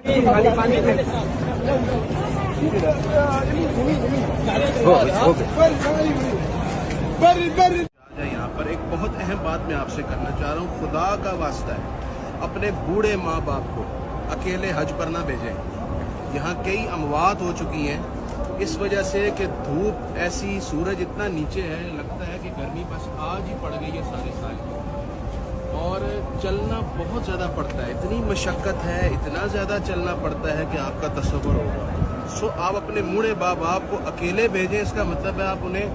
यहाँ पर एक बहुत अहम बात मैं आपसे करना चाह रहा हूँ, खुदा का वास्ता है, अपने बूढ़े माँ बाप को अकेले हज पर ना भेजें। यहाँ कई अमवात हो चुकी हैं इस वजह से कि धूप ऐसी, सूरज इतना नीचे है, लगता है कि गर्मी बस आज ही पड़ गई है सारे साल की, और चलना बहुत ज़्यादा पड़ता है, इतनी मशक्क़त है, इतना ज़्यादा चलना पड़ता है कि आपका तसव्वुर होगा। सो आप अपने बूढ़े माँ बाप को अकेले भेजें, इसका मतलब है आप उन्हें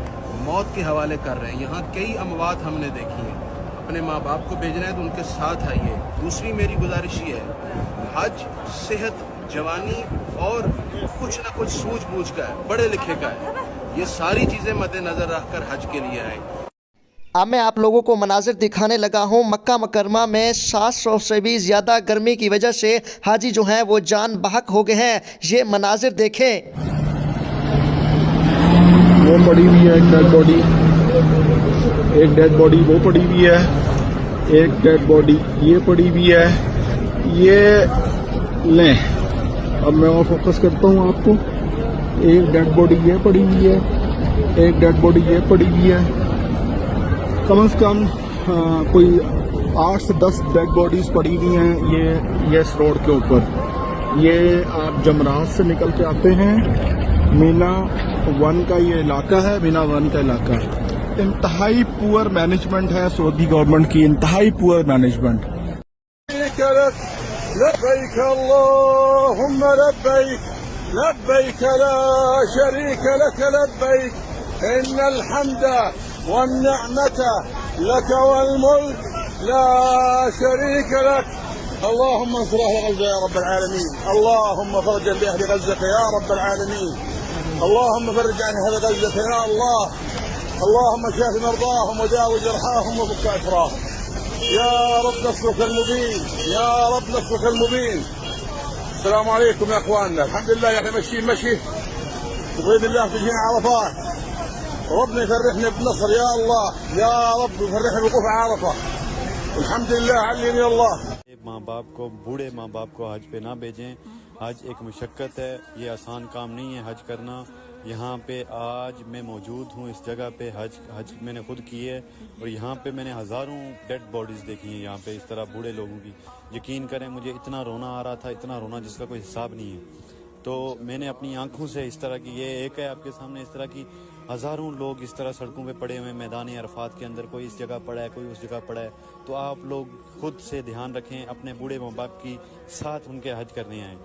मौत के हवाले कर रहे हैं। यहाँ कई अमवात हमने देखी हैं, अपने माँ बाप को भेजना है तो उनके साथ आइए। दूसरी मेरी गुजारिश ये है, हज सेहत, जवानी और कुछ ना कुछ सूझबूझ का है, पढ़े लिखे का है, ये सारी चीज़ें मद्देनज़र रखकर हज के लिए आए। अब मैं आप लोगों को मनाजिर दिखाने लगा हूँ मक्का मुकरमा में 700 से भी ज़्यादा गर्मी की वजह से हाजी जो हैं वो जान बहक हो गए हैं। ये मनाजिर देखें। वो पड़ी हुई है एक डेड बॉडी, एक डेड बॉडी वो पड़ी हुई है, एक डेड बॉडी ये पड़ी हुई है। ये लें, अब मैं और फोकस करता हूँ आपको। एक डेड बॉडी ये पड़ी हुई है, एक डेड बॉडी ये पड़ी हुई है। कम से कम कोई 8 से 10 डेड बॉडीज पड़ी हुई हैं ये इस रोड के ऊपर। ये आप जमरात से निकल के आते हैं, मीना 1 का ये इलाका है, मीना 1 का इलाका है। इंतहाई पुअर मैनेजमेंट है सऊदी गवर्नमेंट की, इंतहाई पुअर मैनेजमेंट। लब्बैक अल्लाहुम्मा लब्बैक, लब्बैक ला शरीक लक लब्बैक, इन्नल हम्दा والنعمة لك والملك لا شريك لك. اللهم انصر أهل غزة يا رب العالمين، اللهم فرج لأهل غزة يا رب العالمين، اللهم فرج عن أهل غزة يا الله، اللهم شاف مرضاهم وداوي جرحاهم وفك أسراهم يا رب نصرك المبين، يا رب نصرك المبين. السلام عليكم يا اخواننا، الحمد لله احنا ماشيين مشي وبإذن الله تجينا عرفات، ربنا يفرحنا بالنصر يا الله، يا رب يفرحنا بالوقوف عرفة، الحمد لله علمني الله. माँ बाप को, बूढ़े माँ बाप को हज पे ना भेजें। हज एक मुशक्क़त है, ये आसान काम नहीं है हज करना। यहाँ पे आज मैं मौजूद हूँ इस जगह पे, हज मैंने खुद की है और यहाँ पे मैंने हज़ारों डेड बॉडीज़ देखी हैं यहाँ पे इस तरह बूढ़े लोगों की। यकीन करें मुझे इतना रोना आ रहा था, इतना रोना जिसका कोई हिसाब नहीं है। तो मैंने अपनी आंखों से इस तरह की, ये एक है आपके सामने, इस तरह की हज़ारों लोग इस तरह सड़कों पे पड़े हुए, मैदान अरफात के अंदर, कोई इस जगह पड़ा है, कोई उस जगह पड़ा है। तो आप लोग खुद से ध्यान रखें, अपने बूढ़े माँ बाप की साथ उनके हज करने आएँ।